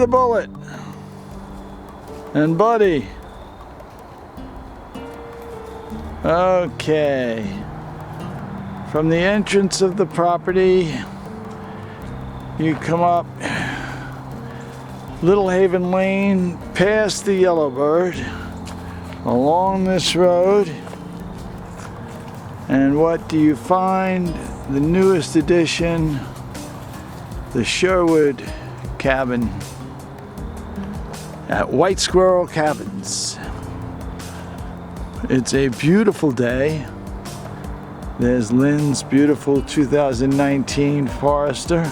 the Bullet and Buddy. Okay. From the entrance of the property, you come up Little Haven Lane, past the Yellowbird, along this road, and what do you find? The newest addition, the Sherwood Cabin at White Squirrel Cabins. It's a beautiful day. There's Lynn's beautiful 2019 Forester.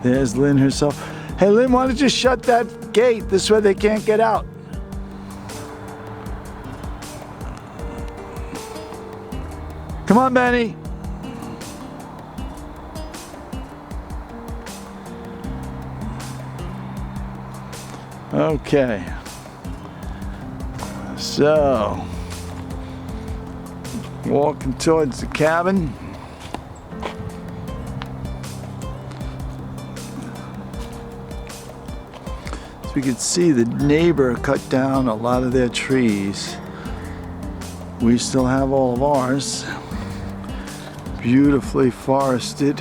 There's Lynn herself. Hey Lynn, why don't you shut that gate? This way they can't get out. Come on, Benny. Okay. So, walking towards the cabin. So we could see the neighbor cut down a lot of their trees. We still have all of ours. Beautifully forested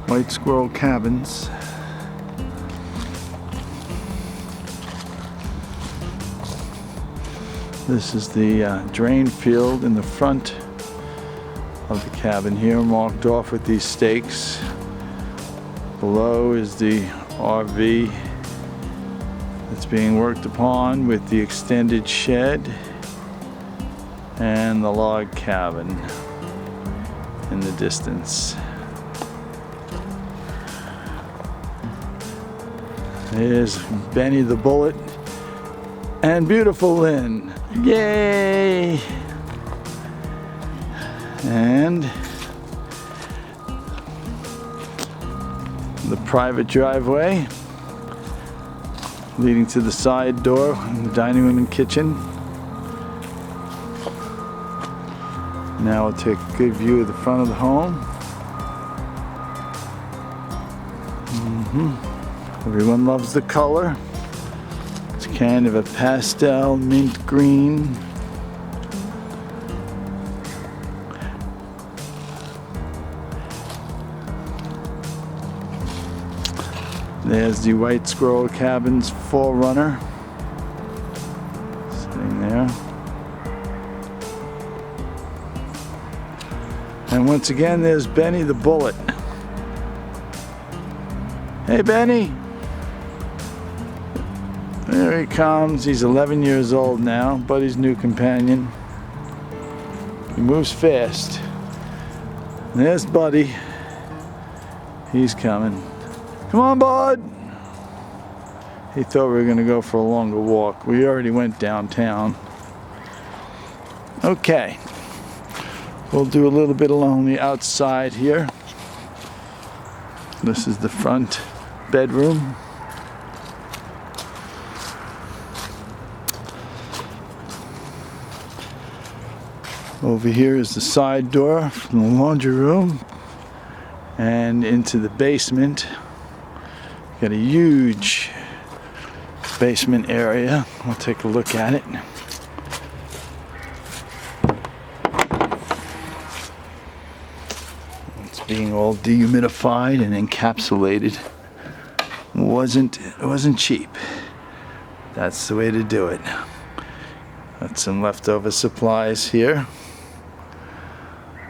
White Squirrel Cabins. This is the drain field in the front of the cabin here, marked off with these stakes. Below is the RV that's being worked upon with the extended shed and the log cabin in the distance. There's Benny the Bullet and beautiful Lynn. Yay! And the private driveway leading to the side door in the dining room and kitchen. Now we'll take a good view of the front of the home. Everyone loves the color. It's kind of a pastel mint green. There's the White Squirrel Cabin's Forerunner sitting there. And once again, there's Benny the Bullet. Hey, Benny. There he comes. He's 11 years old now, Buddy's new companion. He moves fast. And there's Buddy. He's coming. Come on, Bud. He thought we were going to go for a longer walk. We already went downtown. Okay. We'll do a little bit along the outside here. This is the front bedroom. Over here is the side door from the laundry room and into the basement. Got a huge basement area. We'll take a look at it. It's being all dehumidified and encapsulated. It wasn't cheap. That's the way to do it. Got some leftover supplies here.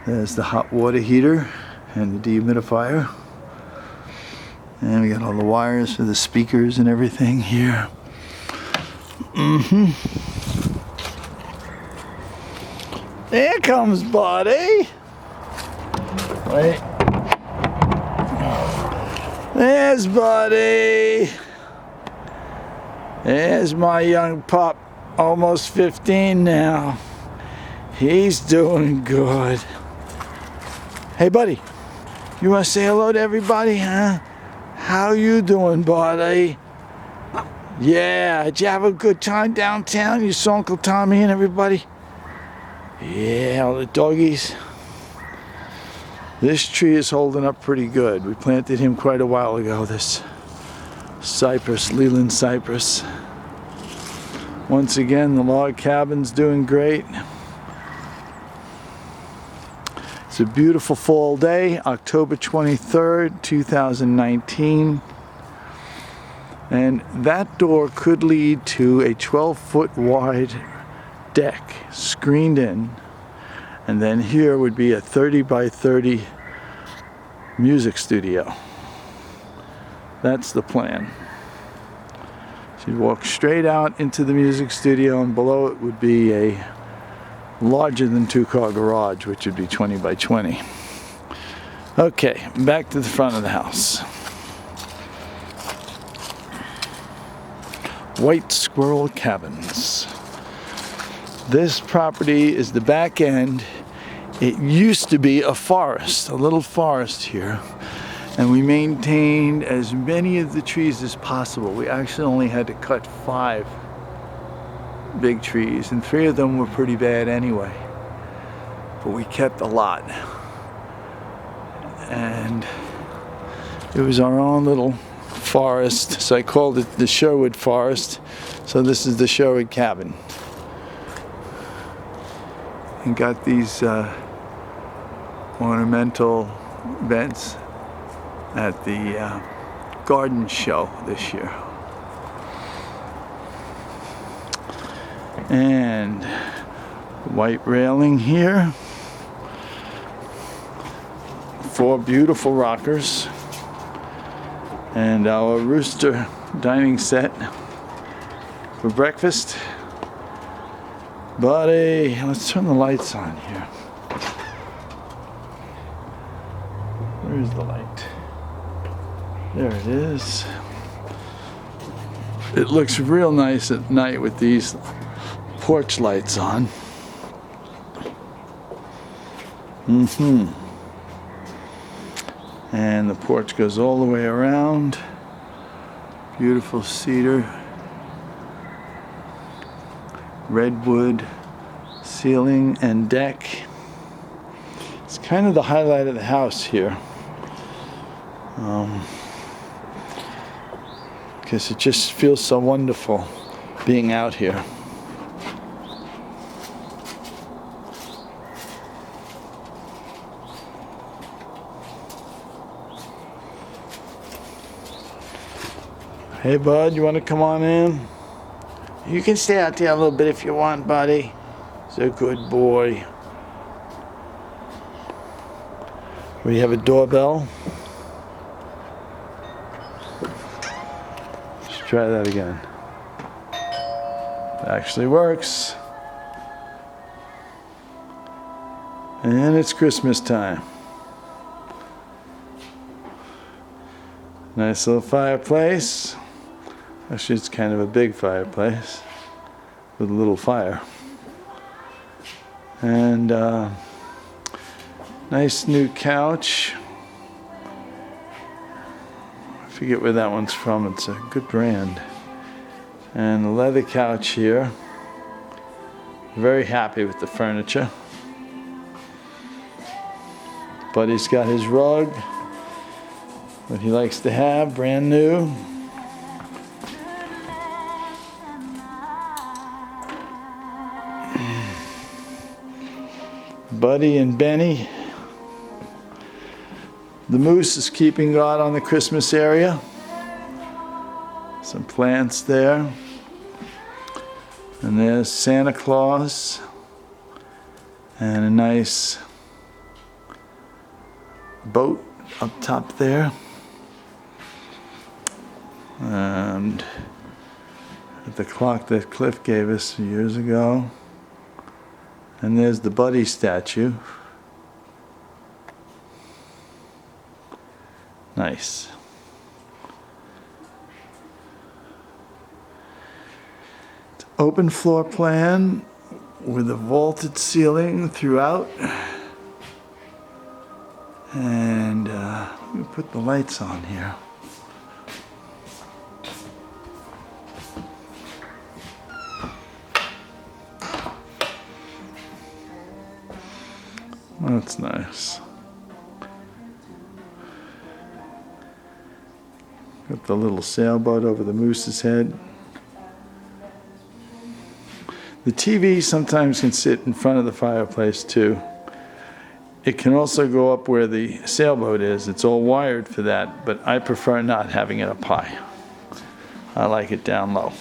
There's the hot water heater and the dehumidifier. And we got all the wires for the speakers and everything here. There comes Buddy. Wait. There's Buddy. There's my young pup, almost 15 now. He's doing good. Hey, Buddy, you want to say hello to everybody, huh? How you doing, Buddy? Yeah, did you have a good time downtown? You saw Uncle Tommy and everybody? Yeah, all the doggies. This tree is holding up pretty good. We planted him quite a while ago, this cypress, Leland cypress. Once again, the log cabin's doing great. It's a beautiful fall day, October 23rd, 2019. And that door could lead to a 12-foot wide deck, screened in. And then here would be a 30 by 30 music studio. That's the plan. So you'd walk straight out into the music studio, and below it would be a larger than 2-car garage, which would be 20 by 20. Okay, back to the front of the house. White Squirrel Cabins. This property is the back end. It used to be a forest, a little forest here, and we maintained as many of the trees as possible. We actually only had to cut 5 big trees, and 3 of them were pretty bad anyway, but we kept a lot. And it was our own little forest, so I called it the Sherwood Forest. So this is the Sherwood Cabin. And got these ornamental vents at the garden show this year. And white railing here. 4 beautiful rockers. And our rooster dining set for breakfast. Buddy, let's turn the lights on here. Where's the light? There it is. It looks real nice at night with these porch lights on. And the porch goes all the way around. Beautiful cedar, redwood ceiling and deck. It's kind of the highlight of the house here. Because it just feels so wonderful being out here. Hey bud, you want to come on in? You can stay out there a little bit if you want, buddy. He's a good boy. We have a doorbell. Let's try that again. It actually works. And it's Christmas time. Nice little fireplace. Actually, it's kind of a big fireplace with a little fire. And nice new couch. I forget where that one's from. It's a good brand. And a leather couch here. Very happy with the furniture. Buddy's got his rug, what he likes to have, brand new. Buddy and Benny. The moose is keeping guard on the Christmas area. Some plants there. And there's Santa Claus. And a nice boat up top there. And the clock that Cliff gave us years ago. And there's the Buddy statue. Nice. It's open floor plan with a vaulted ceiling throughout. And let me put the lights on here. That's nice. the little sailboat over the moose's head. The TV sometimes can sit in front of the fireplace too. It can also go up where the sailboat is. It's all wired for that, but I prefer not having it up high. I like it down low.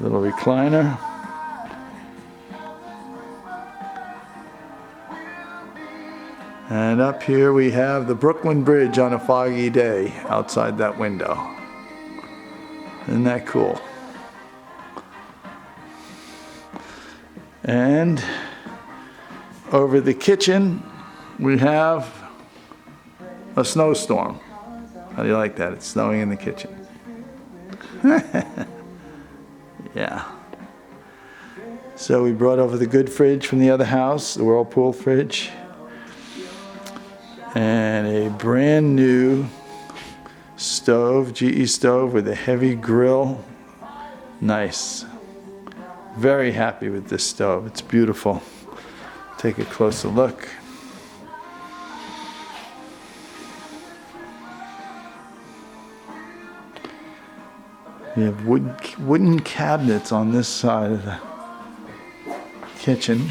Little recliner. And up here we have the Brooklyn Bridge on a foggy day outside that window. Isn't that cool? And over the kitchen we have a snowstorm. How do you like that? It's snowing in the kitchen. Yeah. So we brought over the good fridge from the other house, the Whirlpool fridge. And a brand new stove, GE stove with a heavy grill. Nice. Very happy with this stove. It's beautiful. Take a closer look. We have wooden cabinets on this side of the kitchen,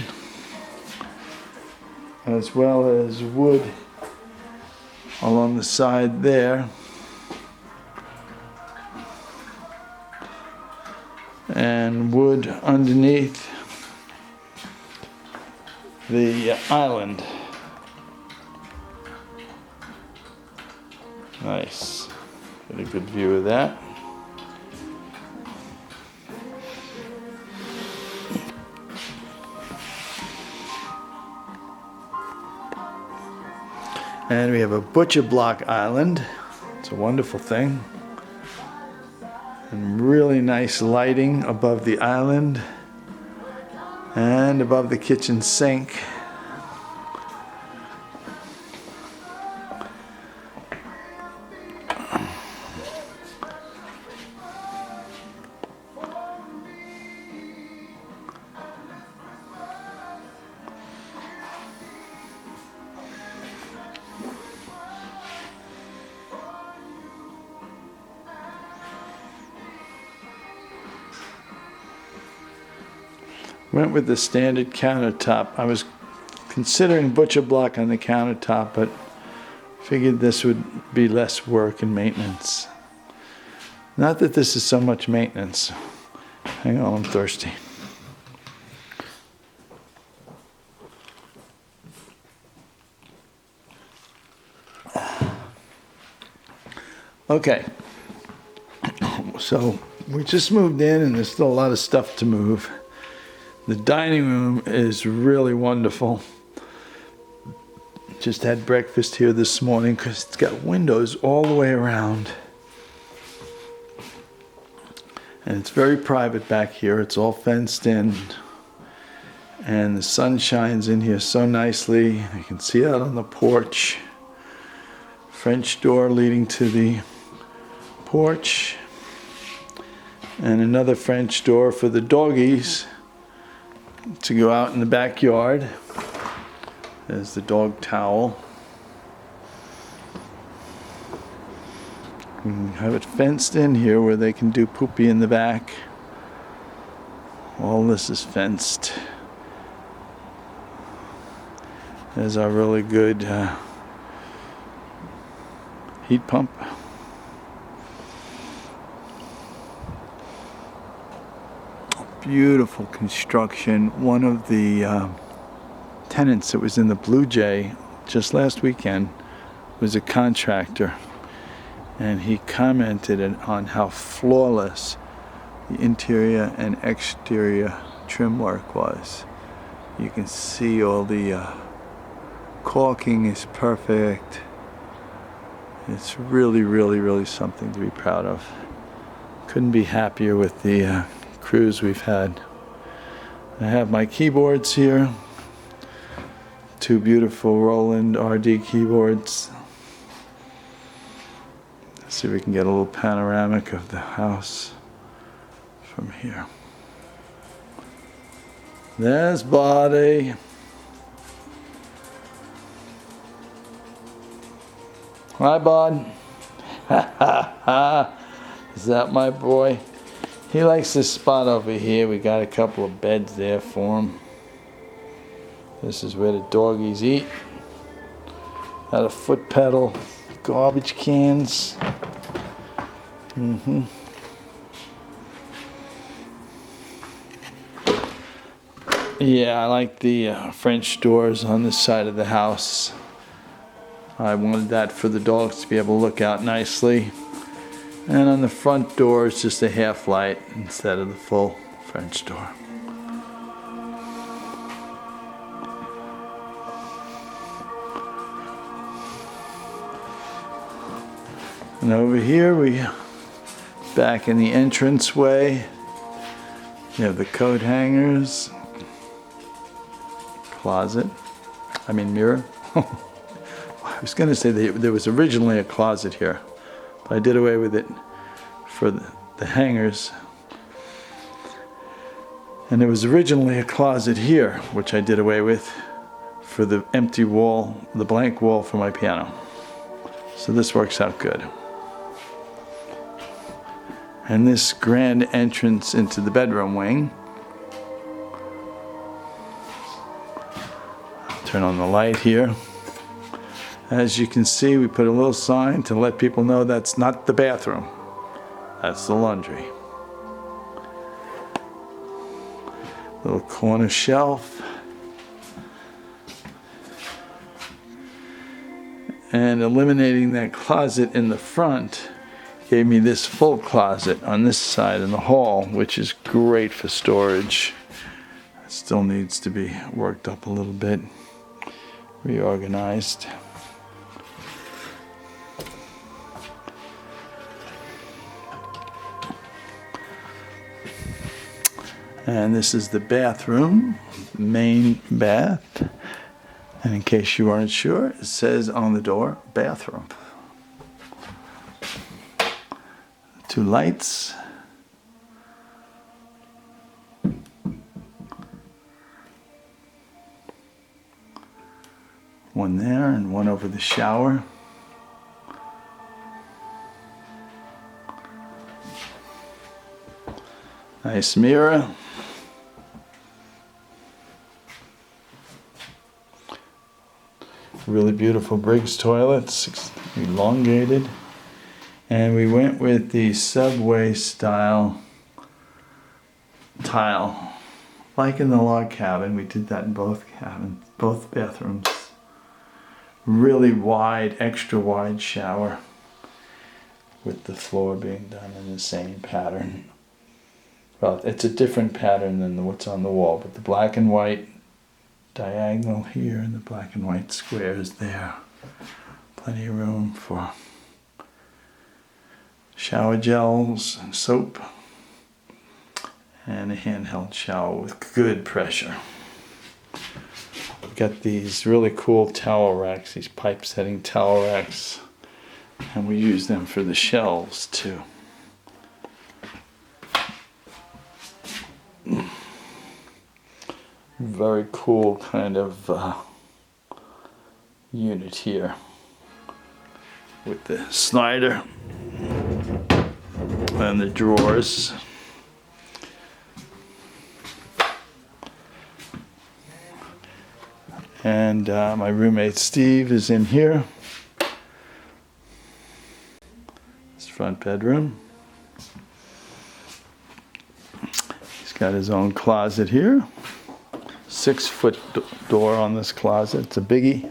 as well as wood along the side there. And wood underneath the island. Nice. Get a good view of that. And we have a butcher block island. It's a wonderful thing. And really nice lighting above the island and above the kitchen sink. Went with the standard countertop. I was considering butcher block on the countertop, but figured this would be less work and maintenance. Not that this is so much maintenance. Hang on, I'm thirsty. Okay, so we just moved in and there's still a lot of stuff to move. The dining room is really wonderful. Just had breakfast here this morning because it's got windows all the way around. And it's very private back here. It's all fenced in. And the sun shines in here so nicely. You can see out on the porch. French door leading to the porch. And another French door for the doggies to go out in the backyard. There's the dog towel. We have it fenced in here where they can do poopy in the back. All this is fenced. There's our really good heat pump. Beautiful construction. One of the tenants that was in the BlueJay just last weekend was a contractor, and he commented on how flawless the interior and exterior trim work was. You can see all the caulking is perfect. It's really, really, really something to be proud of. Couldn't be happier with the crews we've had. I have my keyboards here. Two beautiful Roland RD keyboards. Let's see if we can get a little panoramic of the house from here. There's Buddy. Hi, Bud. Is that my boy? He likes this spot over here. We got a couple of beds there for him. This is where the doggies eat. Got a foot pedal, garbage cans. Yeah, I like the French doors on this side of the house. I wanted that for the dogs to be able to look out nicely. And on the front door, it's just a half light instead of the full French door. And over here, we back in the entranceway, you have the coat hangers, closet, mirror. I was going to say there was originally a closet here, but I did away with it for the hangers. And there was originally a closet here, which I did away with for the empty wall, the blank wall for my piano. So this works out good. And this grand entrance into the bedroom wing. Turn on the light here. As you can see, we put a little sign to let people know that's not the bathroom. That's the laundry. Little corner shelf. And eliminating that closet in the front gave me this full closet on this side in the hall, which is great for storage. It still needs to be worked up a little bit, reorganized. And this is the bathroom, main bath. And in case you weren't sure, it says on the door, bathroom. 2 lights. One there and one over the shower. Nice mirror. Really beautiful Briggs toilets, elongated. And we went with the subway style tile. Like in the log cabin, we did that in both cabins, both bathrooms. Really wide, extra wide shower with the floor being done in the same pattern. Well, it's a different pattern than what's on the wall, but the black and white diagonal here and the black and white squares there. Plenty of room for shower gels and soap and a handheld shower with good pressure. We've got these really cool towel racks, these pipe setting towel racks, and we use them for the shelves too. Very cool kind of unit here with the slider and the drawers. And my roommate Steve is in here. His front bedroom. He's got his own closet here. 6-foot door on this closet. It's a biggie.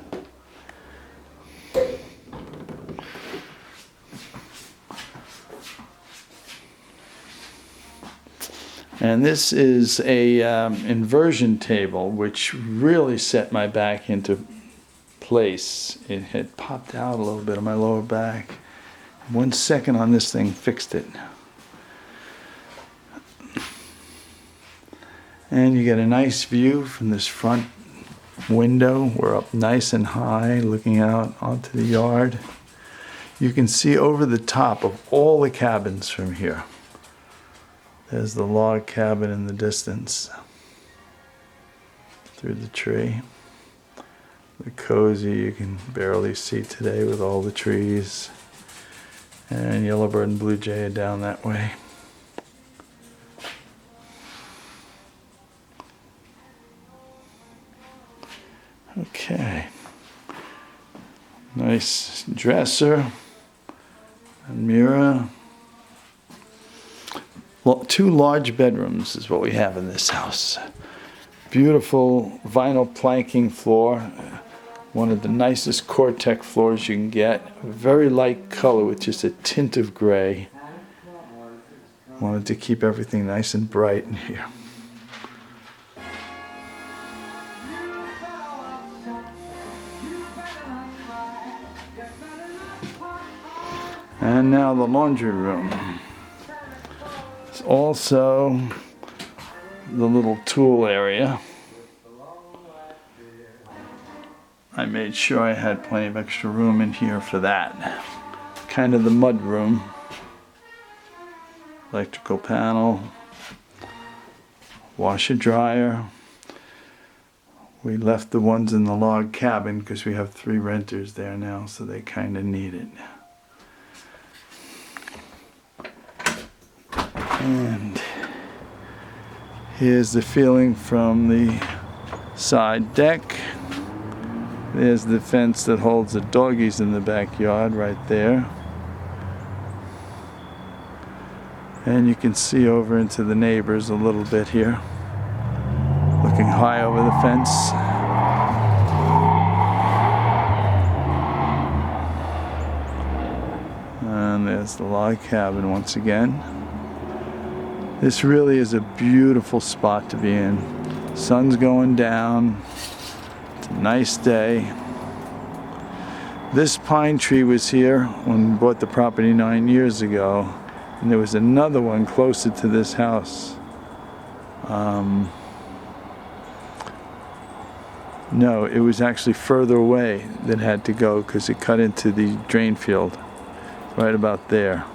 And this is a inversion table, which really set my back into place. It had popped out a little bit on my lower back. 1 second on this thing fixed it. And you get a nice view from this front window. We're up nice and high, looking out onto the yard. You can see over the top of all the cabins from here. There's the log cabin in the distance through the tree. The cozy you can barely see today with all the trees. And Yellowbird and BlueJay are down that way. Okay. Nice dresser and mirror. Well, 2 large bedrooms is what we have in this house. Beautiful vinyl planking floor. One of the nicest Cortex floors you can get. Very light color with just a tint of gray. Wanted to keep everything nice and bright in here. And now the laundry room. It's also the little tool area. I made sure I had plenty of extra room in here for that. Kind of the mud room. Electrical panel. Washer dryer. We left the ones in the log cabin because we have 3 renters there now, so they kind of need it. And here's the feeling from the side deck. There's the fence that holds the doggies in the backyard right there. And you can see over into the neighbors a little bit here. Looking high over the fence. And there's the log cabin once again. This really is a beautiful spot to be in. Sun's going down. It's a nice day. This pine tree was here when we bought the property 9 years ago. And there was another one closer to this house. No, it was actually further away that had to go because it cut into the drain field right about there.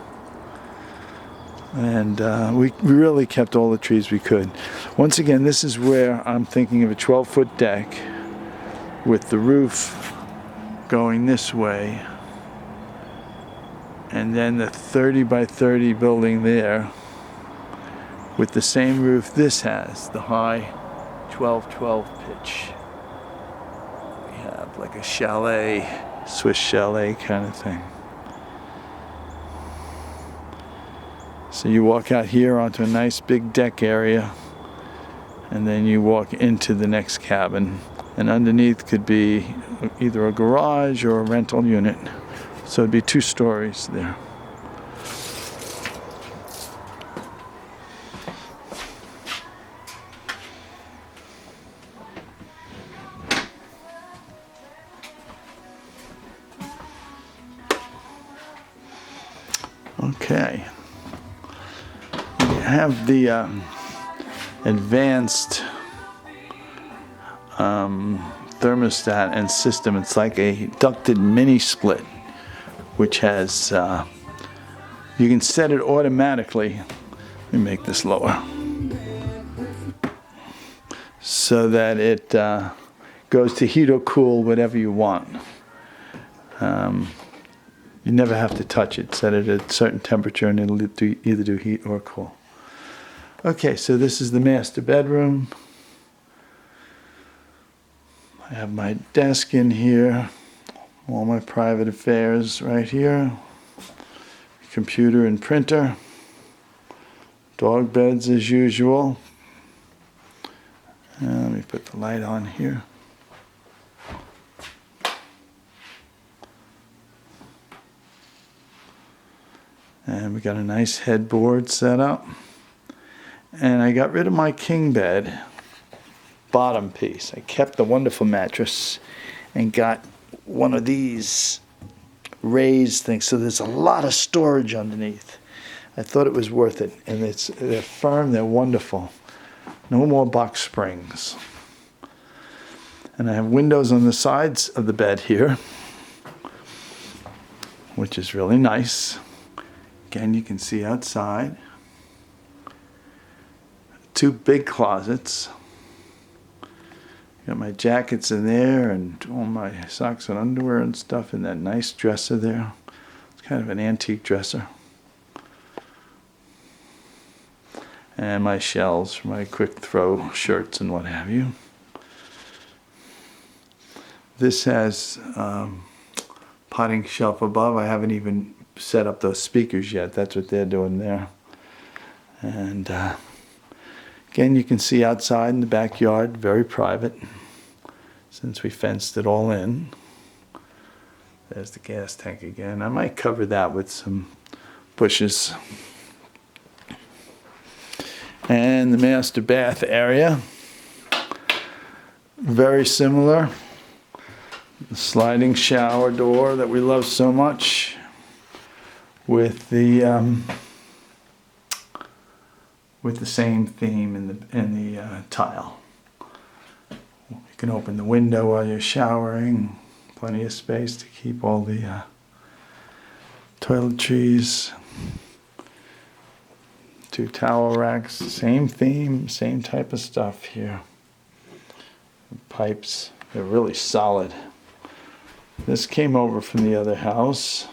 And we really kept all the trees we could. Once again, this is where I'm thinking of a 12-foot deck with the roof going this way. And then the 30 by 30 building there with the same roof this has, the high 12-12 pitch. We have like a chalet, Swiss chalet kind of thing. So you walk out here onto a nice big deck area, and then you walk into the next cabin. And underneath could be either a garage or a rental unit. So it'd be 2 stories there. Okay. We have the advanced thermostat and system. It's like a ducted mini split, which has, you can set it automatically. Let me make this lower. So that it goes to heat or cool, whatever you want. You never have to touch it. Set it at a certain temperature and it'll either do heat or cool. Okay, so this is the master bedroom. I have my desk in here. All my private affairs right here. Computer and printer. Dog beds as usual. Let me put the light on here. And we got a nice headboard set up. And I got rid of my king bed bottom piece. I kept the wonderful mattress and got one of these raised things. So there's a lot of storage underneath. I thought it was worth it. And they're firm, they're wonderful. No more box springs. And I have windows on the sides of the bed here, which is really nice. Again, you can see outside. 2 big closets. Got my jackets in there and all my socks and underwear and stuff in that nice dresser there. It's kind of an antique dresser. And my shelves for my quick throw shirts and what have you. This has potting shelf above. I haven't even set up those speakers yet. That's what they're doing there. And again, you can see outside in the backyard, very private, since we fenced it all in. There's the gas tank again. I might cover that with some bushes. And the master bath area, very similar. The sliding shower door that we love so much, with the same theme in the tile. You can open the window while you're showering. Plenty of space to keep all the toiletries. 2 towel racks, same theme, same type of stuff here. Pipes, they're really solid. This came over from the other house.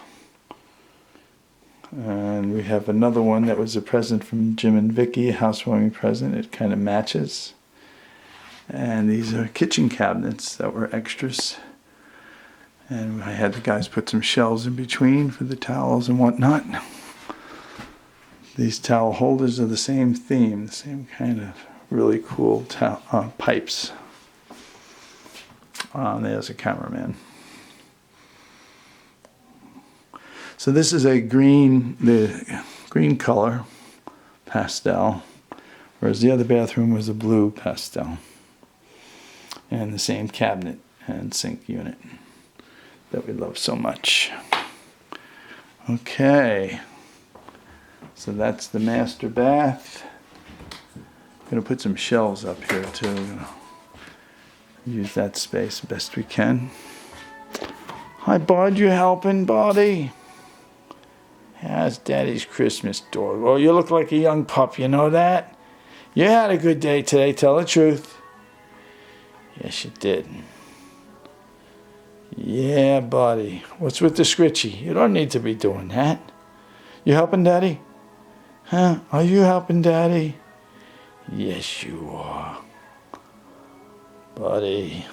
And we have another one that was a present from Jim and Vicky, a housewarming present. It kind of matches. And these are kitchen cabinets that were extras. And I had the guys put some shelves in between for the towels and whatnot. These towel holders are the same theme, the same kind of really cool pipes. There's a cameraman. So this is the green color pastel, whereas the other bathroom was a blue pastel. And the same cabinet and sink unit that we love so much. Okay, so that's the master bath. I'm going to put some shelves up here too. Use that space best we can. Hi, Bud, you helping, buddy? How's Daddy's Christmas dog? Oh, you look like a young pup, you know that? You had a good day today, tell the truth. Yes, you did. Yeah, buddy. What's with the scritchy? You don't need to be doing that. You helping Daddy? Huh? Are you helping Daddy? Yes, you are. Buddy.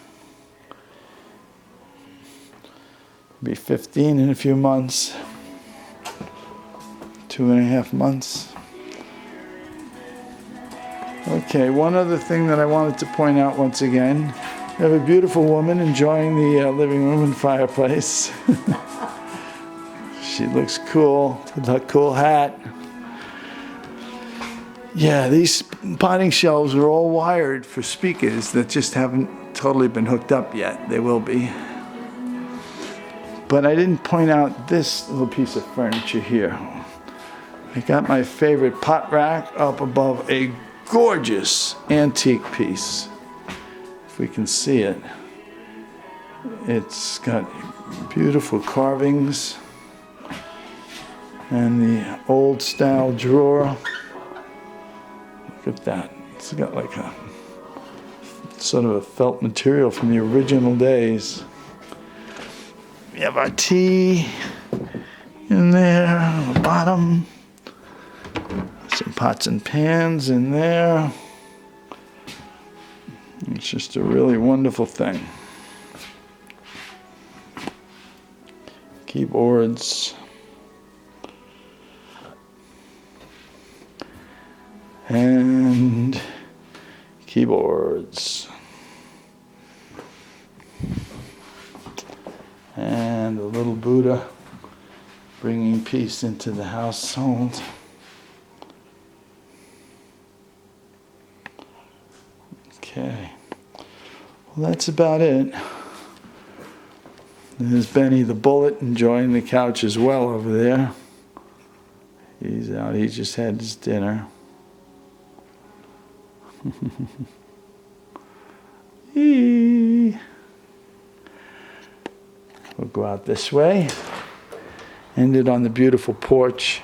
Be 15 in a few months. 2.5 months. Okay, one other thing that I wanted to point out once again. We have a beautiful woman enjoying the living room and fireplace. She looks cool with her cool hat. Yeah, these potting shelves are all wired for speakers that just haven't totally been hooked up yet. They will be. But I didn't point out this little piece of furniture here. I got my favorite pot rack up above a gorgeous antique piece. If we can see it. It's got beautiful carvings and the old style drawer. Look at that. It's got like a sort of a felt material from the original days. We have our tea in there on the bottom. Some pots and pans in there. It's just a really wonderful thing. Keyboards. And keyboards. And a little Buddha bringing peace into the household. Okay, well that's about it. There's Benny the Bullet enjoying the couch as well over there. He's out, he just had his dinner. We'll go out this way. Ended on the beautiful porch.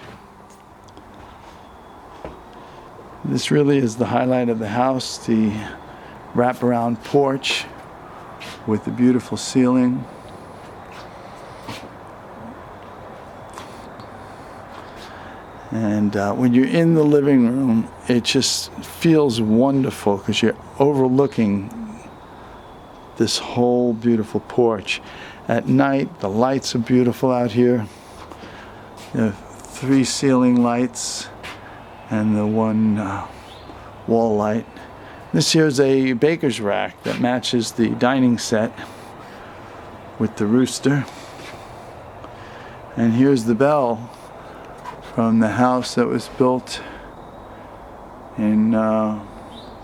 This really is the highlight of the house, the wraparound porch with the beautiful ceiling. And when you're in the living room, it just feels wonderful because you're overlooking this whole beautiful porch. At night, the lights are beautiful out here. There are 3 ceiling lights and the 1 wall light. This here is a baker's rack that matches the dining set with the rooster. And here's the bell from the house that was built in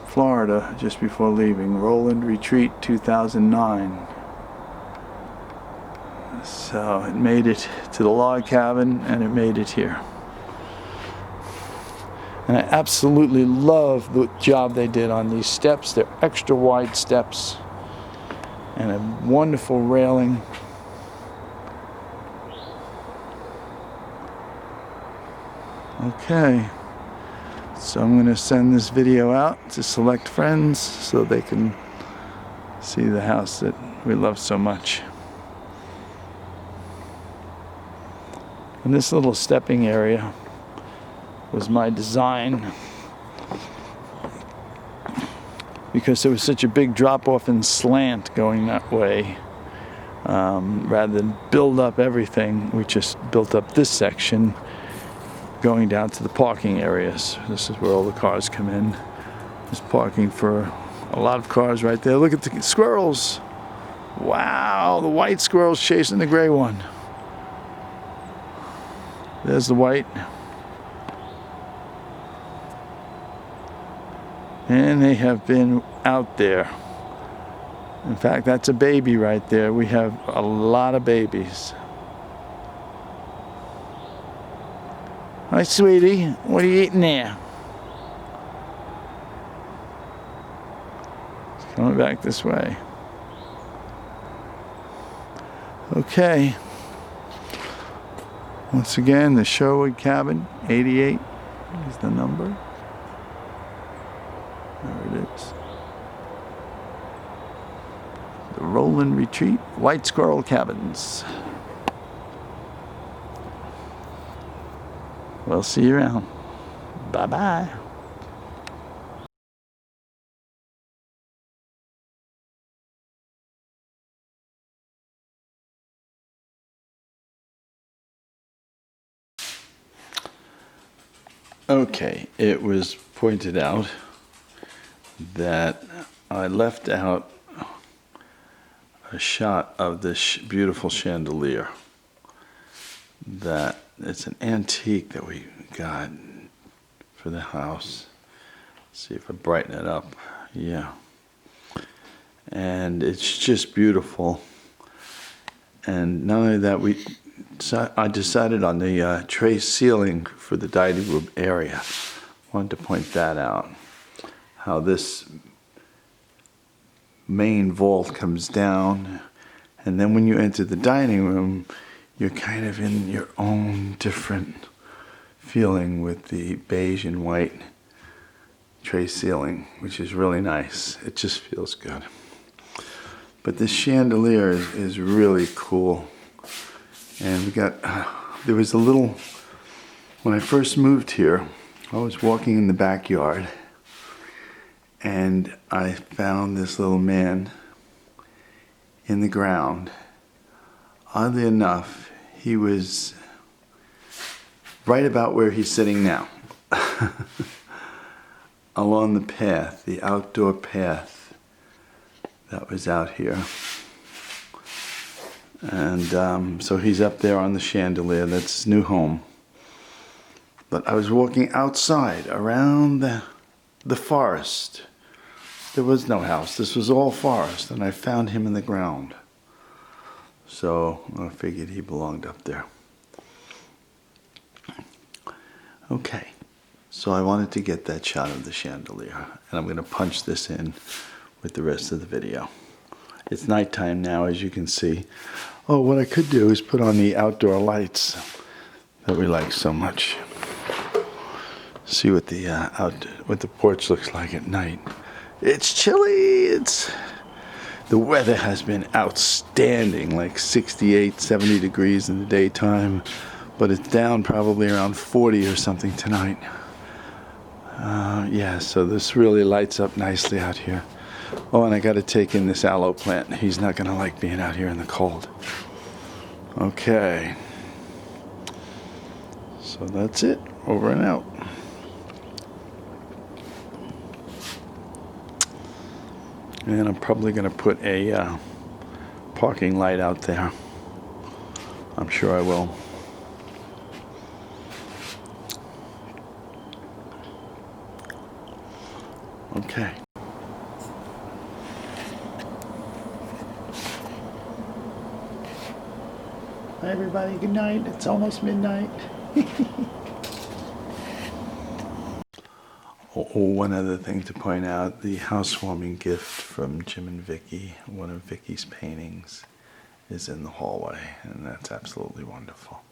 Florida just before leaving. Roland Retreat 2009. So it made it to the log cabin and it made it here. And I absolutely love the job they did on these steps. They're extra wide steps and a wonderful railing. Okay, so I'm going to send this video out to select friends so they can see the house that we love so much. And this little stepping area was my design because there was such a big drop off and slant going that way. Rather than build up everything, we just built up this section going down to the parking areas. This is where all the cars come in. There's parking for a lot of cars right there. Look at the squirrels. Wow, the white squirrel's chasing the gray one. There's the white. And they have been out there. In fact, that's a baby right there. We have a lot of babies. Hi, sweetie. What are you eating there? It's coming back this way. Okay. Once again, the Sherwood Cabin, 88 is the number. There it is. The Roland Retreat, White Squirrel Cabins. We'll see you around. Bye-bye. Okay, it was pointed out that I left out a shot of this beautiful chandelier. That it's an antique that we got for the house. Let's see if I brighten it up. Yeah. And it's just beautiful. And not only that, I decided on the tray ceiling for the dining room area. Wanted to point that out. How this main vault comes down, and then when you enter the dining room, you're kind of in your own different feeling with the beige and white tray ceiling, which is really nice. It just feels good. But this chandelier is really cool. And we got, there was a little, when I first moved here, I was walking in the backyard and I found this little man in the ground. Oddly enough, he was right about where he's sitting now. Along the path, the outdoor path that was out here. And so he's up there on the chandelier. That's his new home. But I was walking outside around the forest. There was no house. This was all forest. And I found him in the ground. So I figured he belonged up there. Okay. So I wanted to get that shot of the chandelier. And I'm going to punch this in with the rest of the video. It's nighttime now, as you can see. Oh, what I could do is put on the outdoor lights that we like so much. See what the porch looks like at night. It's chilly. The weather has been outstanding, like 68, 70 degrees in the daytime. but it's down probably around 40 or something tonight. Yeah, so this really lights up nicely out here. Oh, and I got to take in this aloe plant. He's not going to like being out here in the cold. Okay. So that's it. Over and out. And I'm probably going to put a parking light out there. I'm sure I will. Okay. Hi everybody, good night. It's almost midnight. Oh, one other thing to point out, the housewarming gift from Jim and Vicky, one of Vicky's paintings, is in the hallway, and that's absolutely wonderful.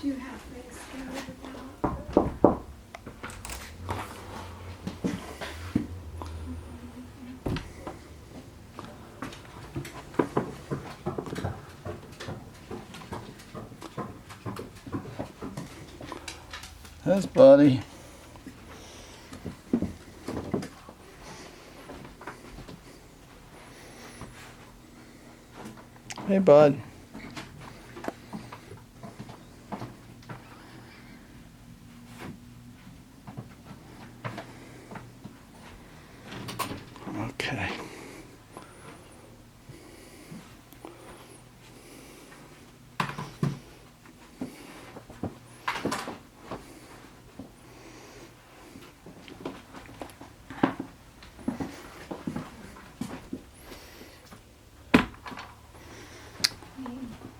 Do you have things scattered about? That's Buddy. Hey, Bud. Okay.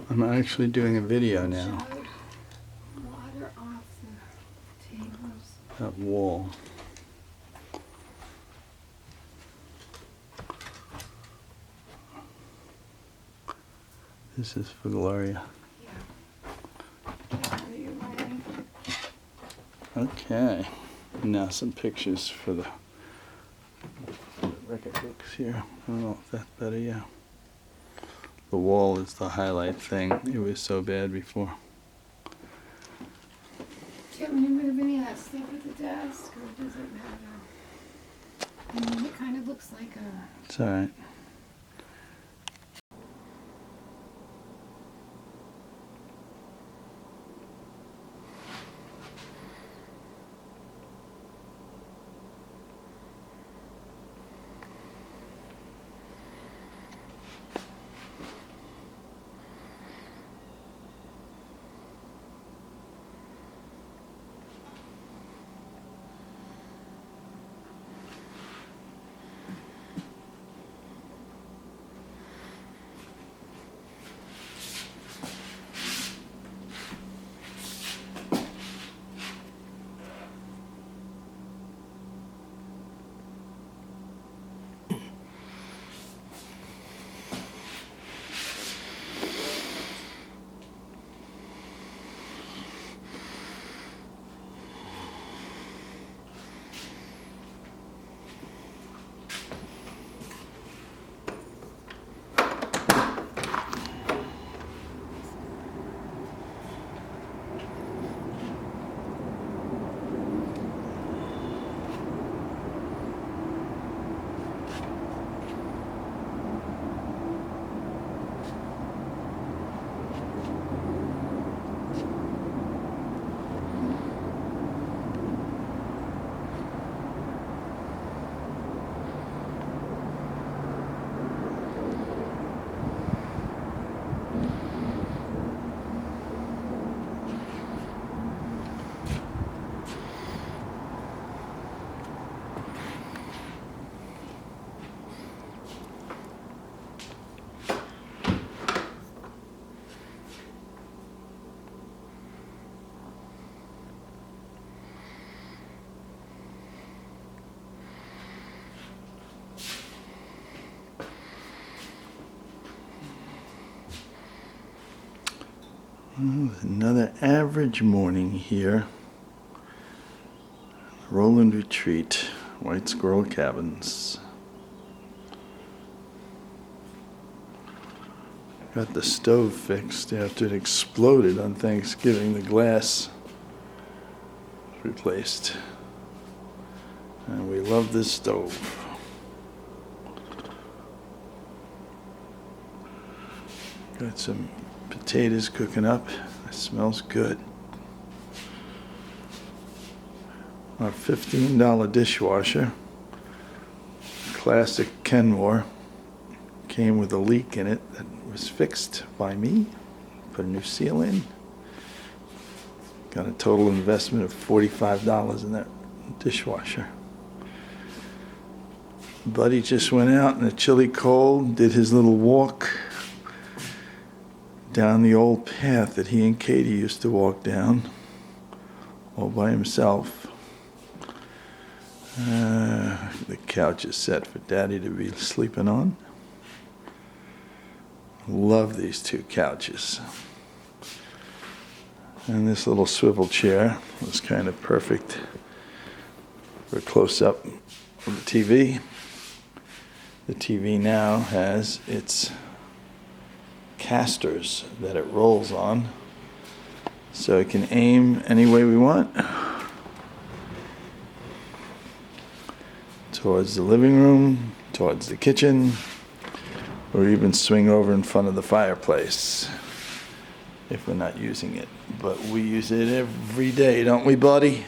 I'm actually doing a video now. Water off the tables. That wall. This is for Gloria. What are you writing? Okay. Now some pictures for the record books here. I don't know if that's better, yeah. The wall is the highlight thing. It was so bad before. Do you have any rid of any of that stuff at the desk, or does it matter? I mean, it kind of looks like a... It's alright. Another average morning here. Roland Retreat, White Squirrel Cabins. Got the stove fixed after it exploded on Thanksgiving. The glass was replaced. And we love this stove. Got some potatoes cooking up. It smells good. Our $15 dishwasher, classic Kenmore, came with a leak in it that was fixed by me. Put a new seal in. Got a total investment of $45 in that dishwasher. Buddy just went out in the chilly cold, did his little walk down the old path that he and Katie used to walk down all by himself. The couch is set for Daddy to be sleeping on. Love these two couches. And this little swivel chair was kind of perfect for a close-up of the TV. The TV now has its casters that it rolls on, so it can aim any way we want. Towards the living room, towards the kitchen, or even swing over in front of the fireplace if we're not using it. But we use it every day, don't we, buddy?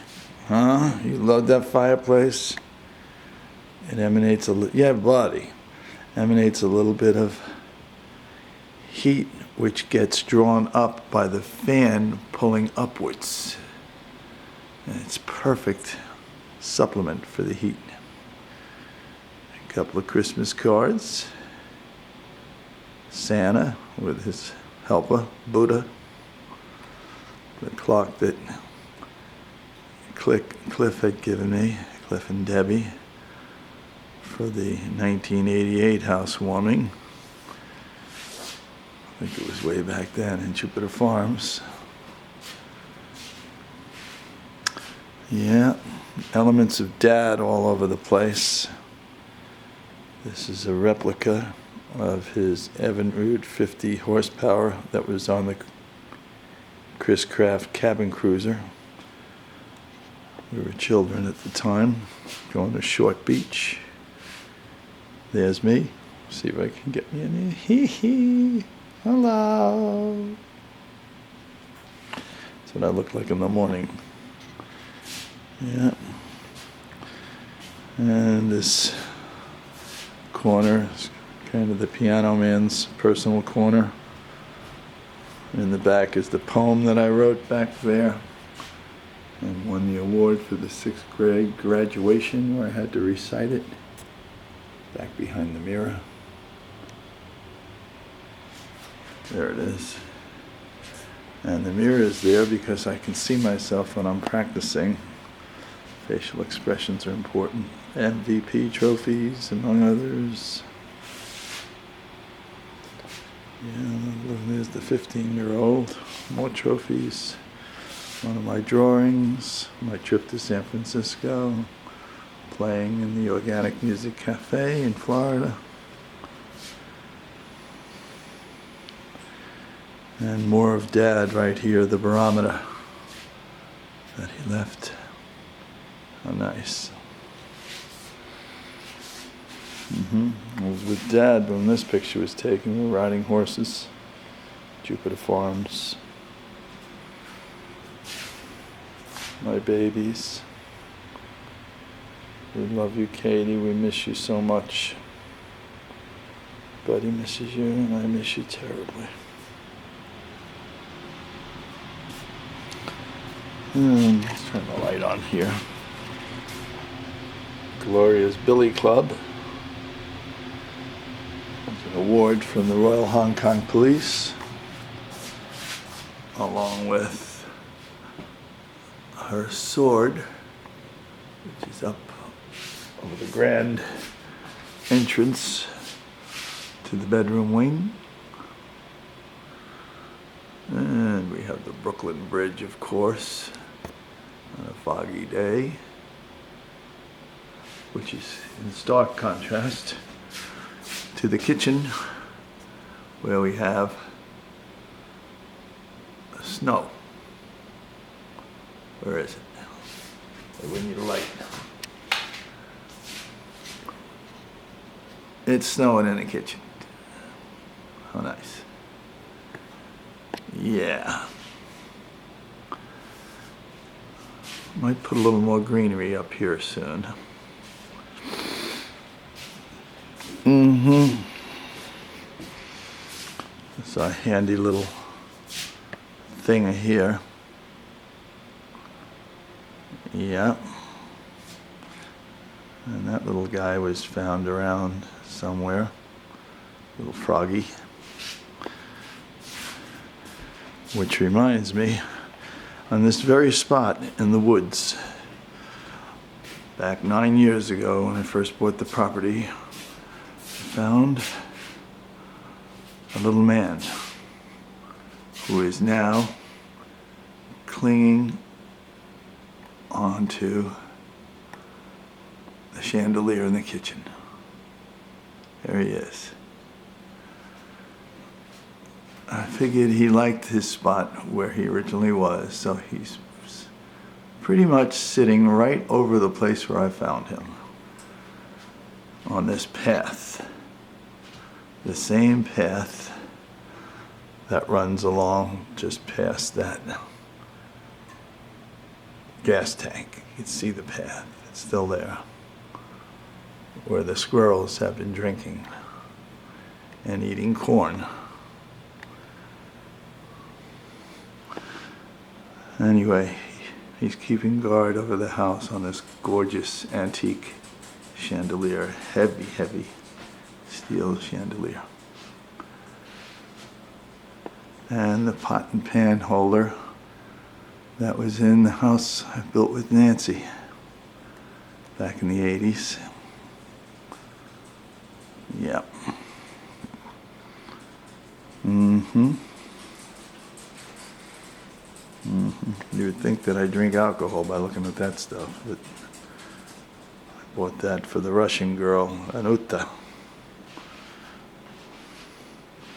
Huh? You love that fireplace? It emanates emanates a little bit of heat, which gets drawn up by the fan pulling upwards. And it's perfect supplement for the heat. A couple of Christmas cards. Santa with his helper, Buddha. The clock that Cliff had given me, Cliff and Debbie, for the 1988 housewarming. I think it was way back then in Jupiter Farms. Yeah, elements of Dad all over the place. This is a replica of his Evinrude 50 horsepower that was on the Chris Craft cabin cruiser. We were children at the time, going to Short Beach. There's me. See if I can get me in here. Hee hee. Hello. That's what I look like in the morning. Yeah. And this corner is kind of the piano man's personal corner. In the back is the poem that I wrote back there and won the award for the 6th grade graduation where I had to recite it. Back behind the mirror. There it is. And the mirror is there because I can see myself when I'm practicing. Facial expressions are important. MVP trophies, among others. Yeah, there's the 15-year-old. More trophies. One of my drawings. My trip to San Francisco. Playing in the Organic Music Cafe in Florida. And more of Dad right here, the barometer that he left. How nice. I was with Dad when this picture was taken. We were riding horses. Jupiter Farms. My babies. We love you, Katie. We miss you so much. Buddy misses you, and I miss you terribly. Let's turn the light on here. Gloria's Billy Club. It's an award from the Royal Hong Kong Police, along with her sword, which is up over the grand entrance to the bedroom wing. And we have the Brooklyn Bridge, of course, on a foggy day, which is in stark contrast to the kitchen, where we have snow. Where is it? We need a light. It's snowing in the kitchen. How nice. Yeah. Might put a little more greenery up here soon. It's a handy little thing here. Yeah. And that little guy was found around somewhere. Little froggy. Which reminds me, on this very spot in the woods, back 9 years ago when I first bought the property, I found a little man who is now clinging onto the chandelier in the kitchen. There he is. I figured he liked his spot where he originally was, so he's pretty much sitting right over the place where I found him, on this path. The same path that runs along just past that gas tank. You can see the path, it's still there, where the squirrels have been drinking and eating corn. Anyway, he's keeping guard over the house on this gorgeous antique chandelier, heavy steel chandelier. And the pot and pan holder that was in the house I built with Nancy back in the 80s. Yep. You would think that I drink alcohol by looking at that stuff, but I bought that for the Russian girl, Anuta,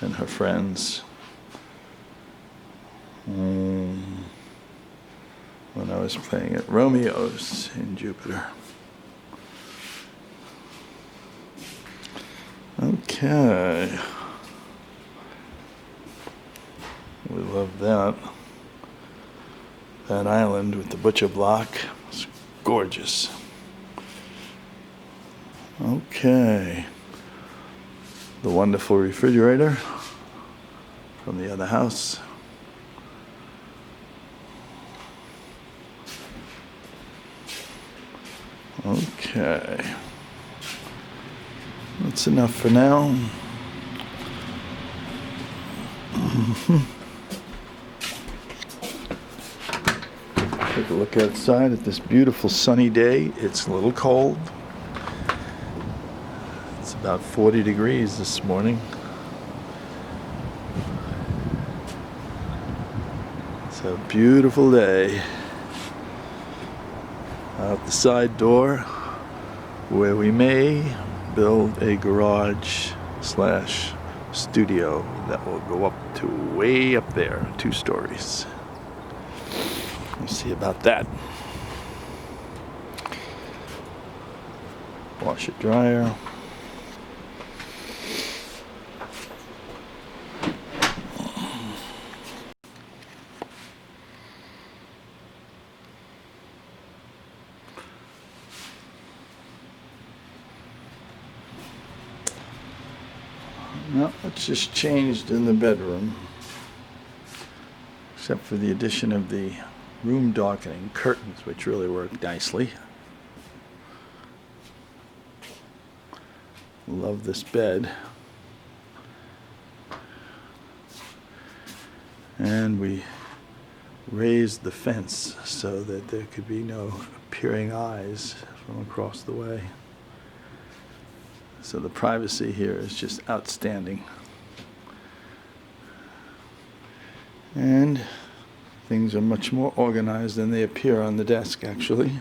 and her friends. When I was playing at Romeo's in Jupiter. Okay. We love that. That island with the butcher block is gorgeous. Okay. The wonderful refrigerator from the other house. Okay. That's enough for now. Take a look outside at this beautiful sunny day. It's a little cold. It's about 40 degrees this morning. It's a beautiful day. Out the side door, where we may build a garage / studio that will go up to way up there, 2 stories. We'll see about that. Washer dryer. No, it's just changed in the bedroom, except for the addition of the room darkening curtains, which really work nicely. Love this bed. And we raised the fence so that there could be no peering eyes from across the way. So the privacy here is just outstanding. And things are much more organized than they appear on the desk, actually.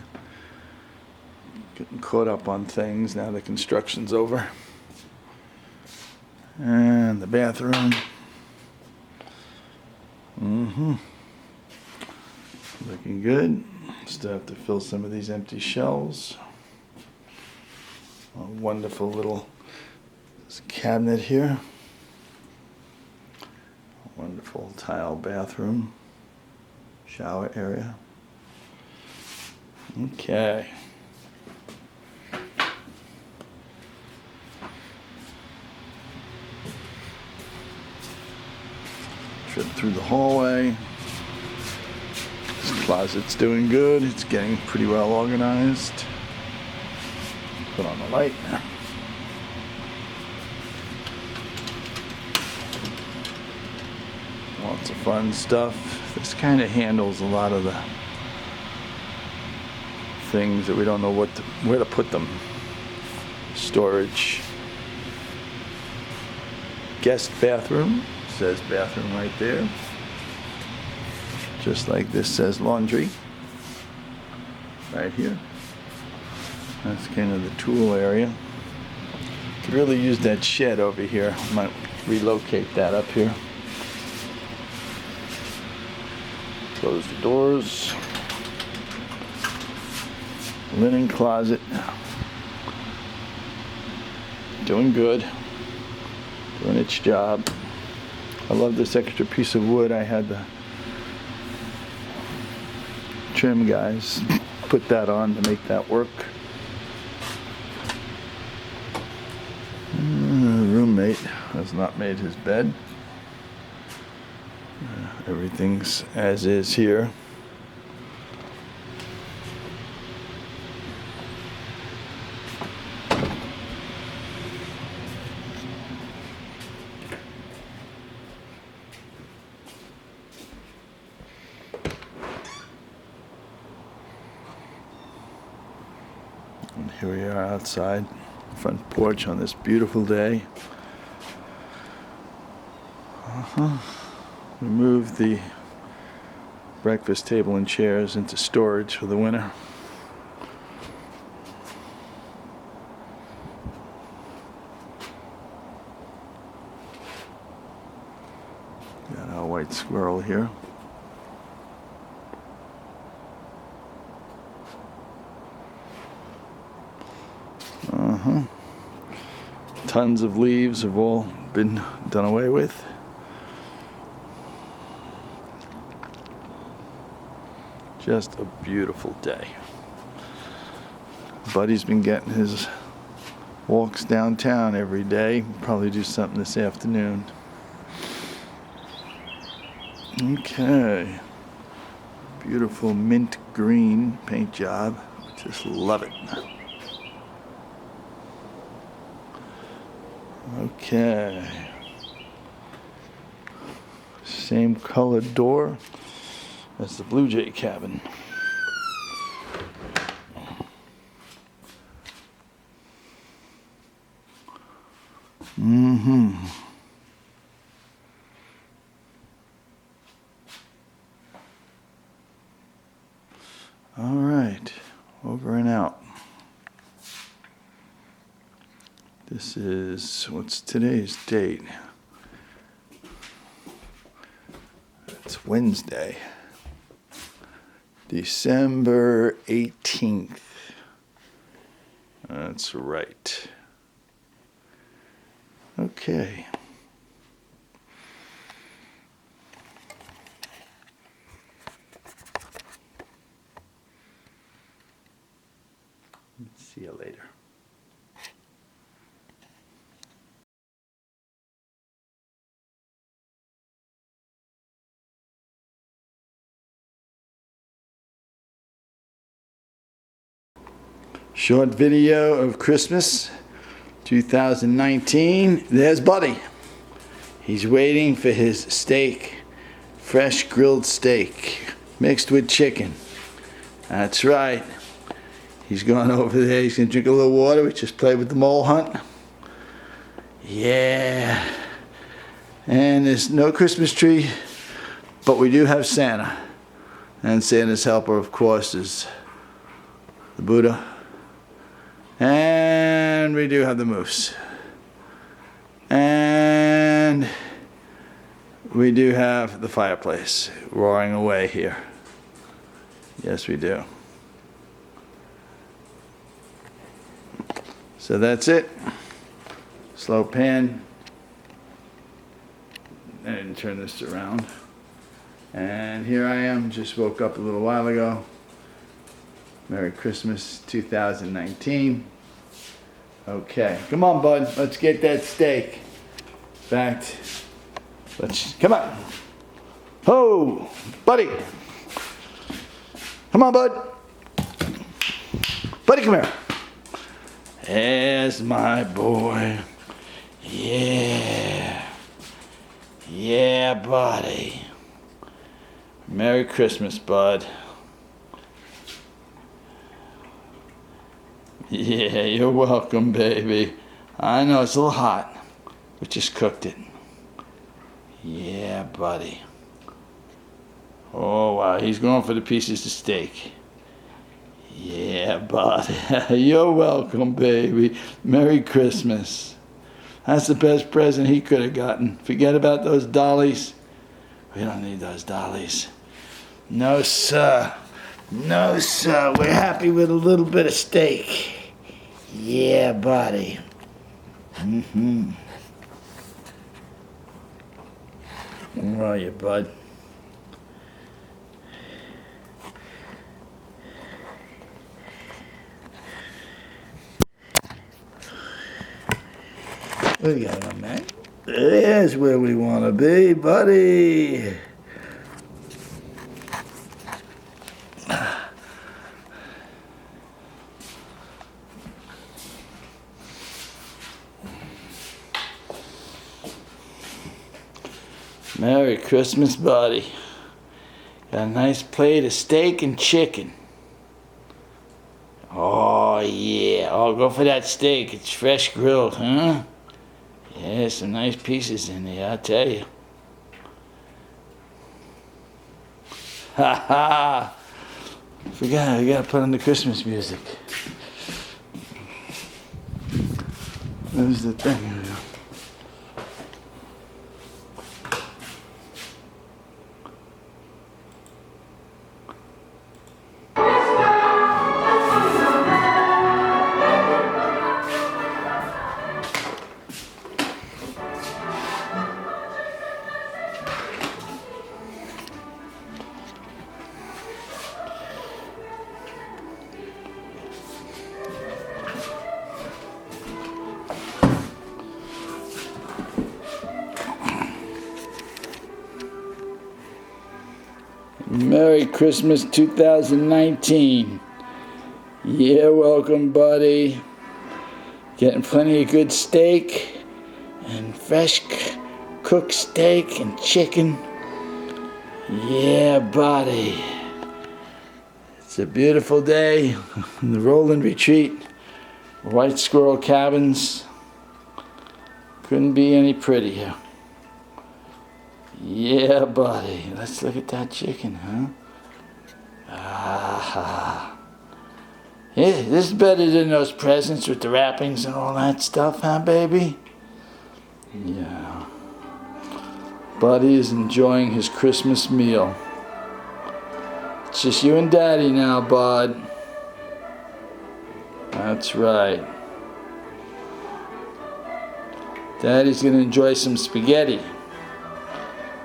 Getting caught up on things now the construction's over. And the bathroom. Looking good. Still have to fill some of these empty shelves. A wonderful little cabinet here. A wonderful tile bathroom. Shower area. Okay. Trip through the hallway. This closet's doing good. It's getting pretty well organized. Put on the light. Lots of fun stuff. This kind of handles a lot of the things that we don't know where to put them. Storage. Guest bathroom. Says bathroom right there. Just like this says laundry. Right here. That's kind of the tool area. Could really use that shed over here. Might relocate that up here. Close the doors. Linen closet. Doing good. Doing its job. I love this extra piece of wood. I had the trim guys put that on to make that work. Roommate has not made his bed. Everything's as is here. And here we are outside, front porch on this beautiful day. We moved the breakfast table and chairs into storage for the winter. Got our white squirrel here. Tons of leaves have all been done away with. Just a beautiful day. Buddy's been getting his walks downtown every day. Probably do something this afternoon. Okay. Beautiful mint green paint job. Just love it. Okay. Same colored door as the BlueJay Cabin. All right, over and out. This is, what's today's date? It's Wednesday, December 18th. That's right. Okay. See you later. Short video of Christmas 2019. There's Buddy. He's waiting for his steak, fresh grilled steak mixed with chicken. That's right. He's going over there. He's going to drink a little water. We just played with the mole hunt. Yeah. And there's no Christmas tree, But we do have Santa. And Santa's helper, of course, is the Buddha. And we do have the moose. And we do have the fireplace roaring away here. Yes, we do. So that's it. Slow pan. I didn't turn this around. And here I am, just woke up a little while ago. Merry Christmas 2019. Okay, come on, bud. Let's get that steak. In fact, come on. Ho, buddy. Come on, bud. Buddy, come here. There's my boy. Yeah. Yeah, buddy. Merry Christmas, bud. Yeah, you're welcome, baby. I know it's a little hot. We just cooked it. Yeah, buddy. Oh, wow. He's going for the pieces of steak. Yeah, bud. You're welcome, baby. Merry Christmas. That's the best present he could have gotten. Forget about those dollies. We don't need those dollies. No, sir. No, sir. We're happy with a little bit of steak. Yeah, buddy. Mm-hmm. Where are you, bud? What do you got on that? There's where we want to be, buddy. Merry Christmas, buddy. Got a nice plate of steak and chicken. Oh, yeah. Oh, go for that steak. It's fresh grilled, huh? Yeah, some nice pieces in there, I'll tell you. Ha ha! Forgot, we gotta put on the Christmas music. There's the thing. Merry Christmas 2019. Yeah, welcome, buddy. Getting plenty of good steak and fresh cooked steak and chicken. Yeah, buddy. It's a beautiful day in the Rolling Retreat, White Squirrel Cabins. Couldn't be any prettier. Yeah, buddy. Let's look at that chicken, huh? Ah. Yeah, this is better than those presents with the wrappings and all that stuff, huh, baby? Yeah. Buddy is enjoying his Christmas meal. It's just you and Daddy now, bud. That's right. Daddy's gonna enjoy some spaghetti,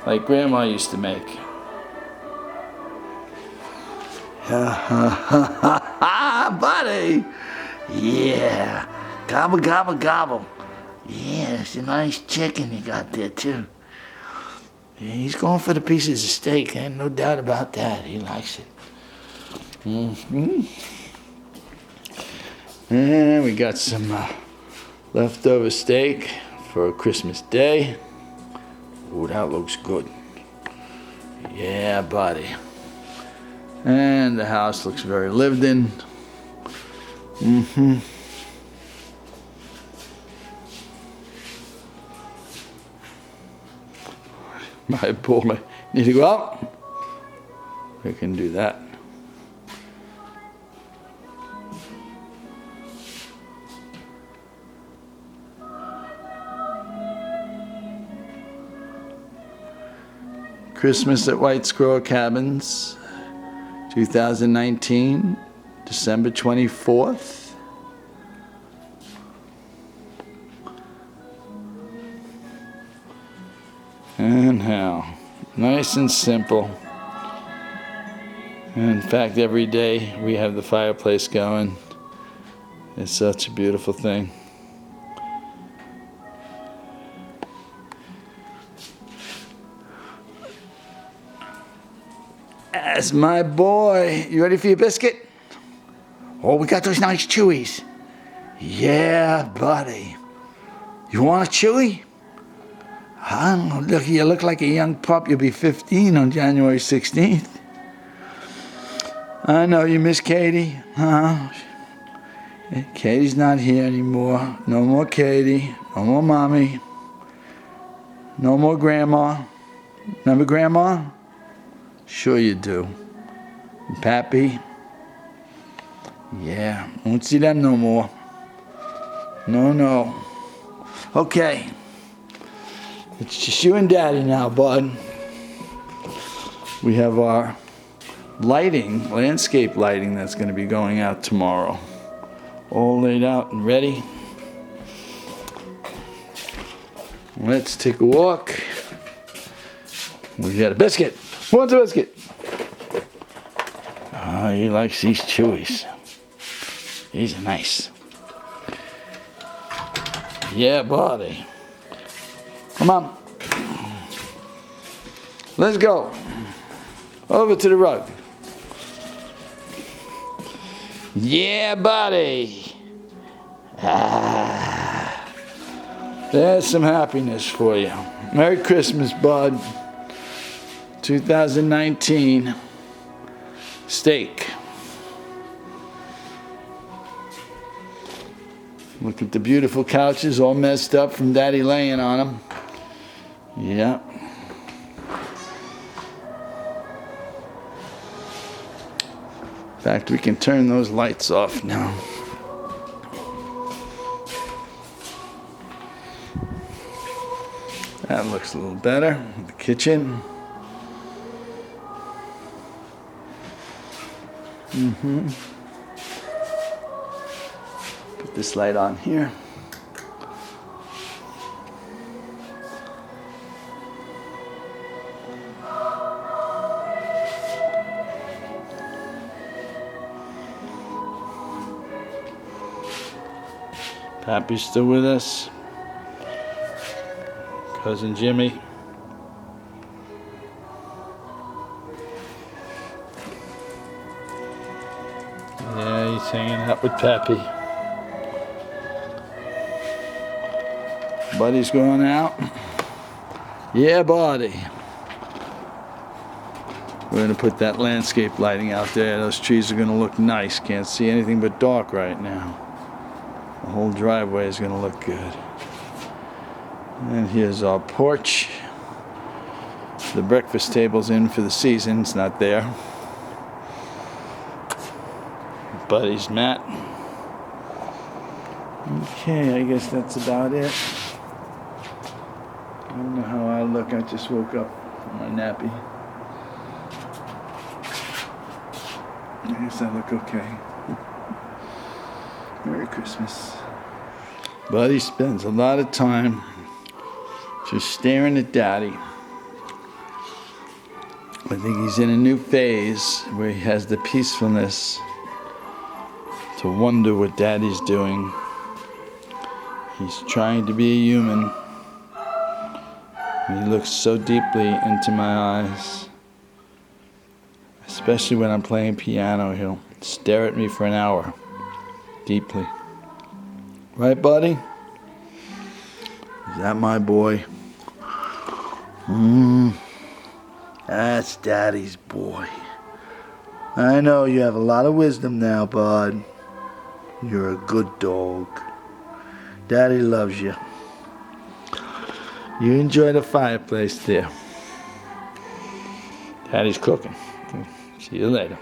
like Grandma used to make. Buddy! Yeah. Gobble, gobble, gobble. Yeah, it's a nice chicken you got there, too. Yeah, he's going for the pieces of steak, ain't no doubt about that. He likes it. Mm-hmm. And we got some leftover steak for Christmas Day. Ooh, that looks good. Yeah, buddy. And the house looks very lived in. Mm-hmm. My boy. Need to go out? We can do that. Christmas at White Squirrel Cabins, 2019, December 24th. And how nice and simple. In fact, every day we have the fireplace going. It's such a beautiful thing. That's my boy. You ready for your biscuit? Oh, we got those nice chewies. Yeah, buddy. You want a chewy? I don't know. Look, you look like a young pup. You'll be 15 on January 16th. I know you miss Katie. Katie's not here anymore. No more Katie. No more Mommy. No more Grandma. Remember Grandma? Sure you do. And Pappy? Yeah, won't see them no more. No. Okay. It's just you and Daddy now, bud. We have our lighting, landscape lighting that's going to be going out tomorrow. All laid out and ready. Let's take a walk. We got a biscuit. Who wants a biscuit? Oh, he likes these chewies. These are nice. Yeah, buddy. Come on. Let's go. Over to the rug. Yeah, buddy. There's some happiness for you. Merry Christmas, bud. 2019 steak. Look at the beautiful couches all messed up from Daddy laying on them. Yeah. In fact, we can turn those lights off now. That looks a little better. The kitchen. Put this light on here. Pappy's still with us. Cousin Jimmy. Yeah, he's hanging out with Pappy. Buddy's going out. Yeah, buddy. We're going to put that landscape lighting out there. Those trees are going to look nice. Can't see anything but dark right now. The whole driveway is going to look good. And here's our porch. The breakfast table's in for the season. It's not there. Buddy's mat. Okay, I guess that's about it. I don't know how I look. I just woke up from my nappy. I guess I look okay. Merry Christmas. Buddy spends a lot of time just staring at Daddy. I think he's in a new phase where he has the peacefulness to wonder what Daddy's doing. He's trying to be a human. And he looks so deeply into my eyes. Especially when I'm playing piano, he'll stare at me for an hour, deeply. Right, buddy? Is that my boy? That's Daddy's boy. I know you have a lot of wisdom now, bud. You're a good dog. Daddy loves you. You enjoy the fireplace there. Daddy's cooking. See you later.